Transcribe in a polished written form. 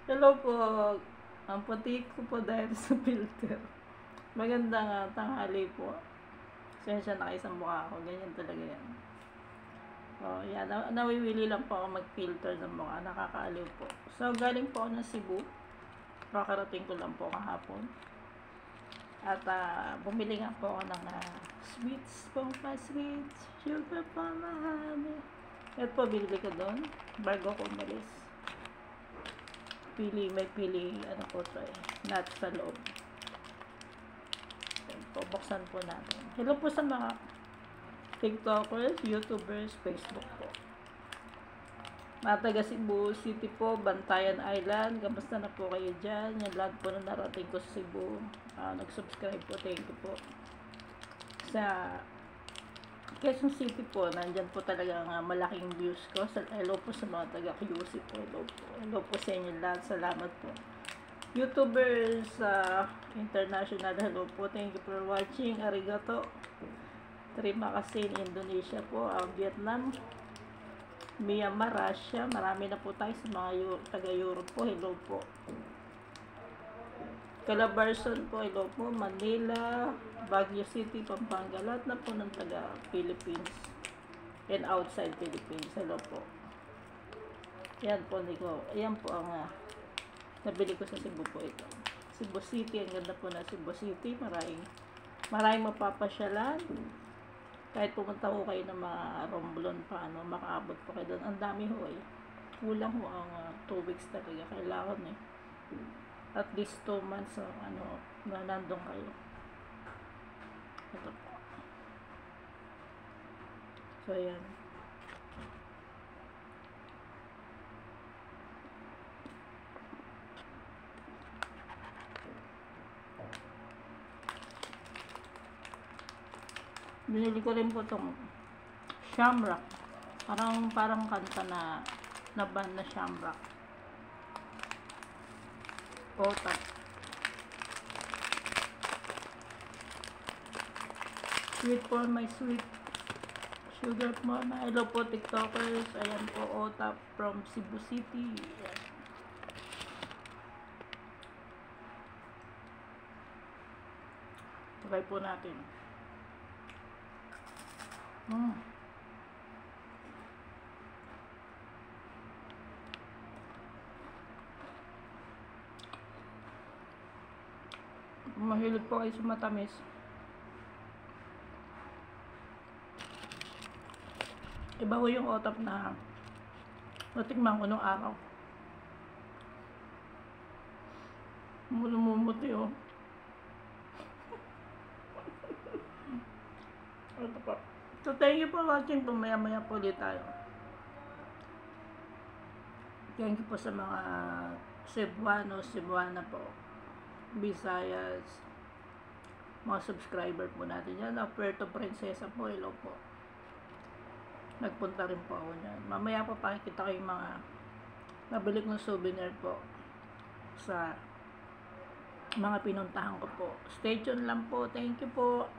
Hello po. Ang puti ko po dahil sa filter. Magandang tanghali po. Sensya na kayo sa mukha ko. Ganyan talaga yan. Yan. Nawiwili lang po ako mag-filter ng mukha. Nakakaaliw po. So, galing po ako ng Cebu. Kakarating ko lang po kahapon. At bumili nga po ako ng sweets po pa sweets. Sugar pa mahami. At po, binili ko doon bago ko umalis. May pili, ano po ito nuts sa loob. Buksan po natin. Hello po sa mga TikTokers, YouTubers, Facebook po. Mga taga Cebu City po, Bantayan Island, kamusta na po kayo dyan? Yung lahat po na narating ko sa Cebu. Nag-subscribe po, thank you po. Sa Quezon City po, nandyan po talaga malaking views ko. Hello po sa mga taga QC po. Hello po sa inyo lahat. Salamat po. YouTubers international, hello po. Thank you for watching. Arigato. Terima kasih Indonesia po. Vietnam, Myanmar, Russia. Marami na po tayo sa mga taga-Europe po. Hello po. Calabarzon po, hello po. Manila, Baguio City, Pampanga, lahat na po ng taga Philippines and outside Philippines, hello po. Yan po, ayan po ang nabili ko sa Cebu po ito. Cebu City, ang ganda po na Cebu City, maraming mapapasyalan. Kahit pumunta ko kayo ng mga Romblon pa, makaabot po kayo doon. Ang dami ho kulang ho ang 2 weeks talaga, kailangan at least 2 months na nandun kayo. Ito po. So, ayan. Binili ko rin po itong Shamrock. Parang kanta na band na Shamrock. Otap. Sweet for my sweet. Sugar mo na. Hello po TikTokers. Ayan po, Otap from Cebu City. Ayan. Try po natin. Mahilig po kayo sa matamis. Iba ko yung Otap na natikman ko nung araw. Lumumuti Ito po. So, thank you for watching. Maya-maya po ulit tayo. Thank you po sa mga Cebuana po. Visayas, mga subscriber po natin yan. Puerto Princesa po, hello po. Nagpunta rin po ako dyan. Mamaya po pakikita ko yung mga nabili kong souvenir po sa mga pinuntahan ko po. Stay tuned lang po. Thank you po.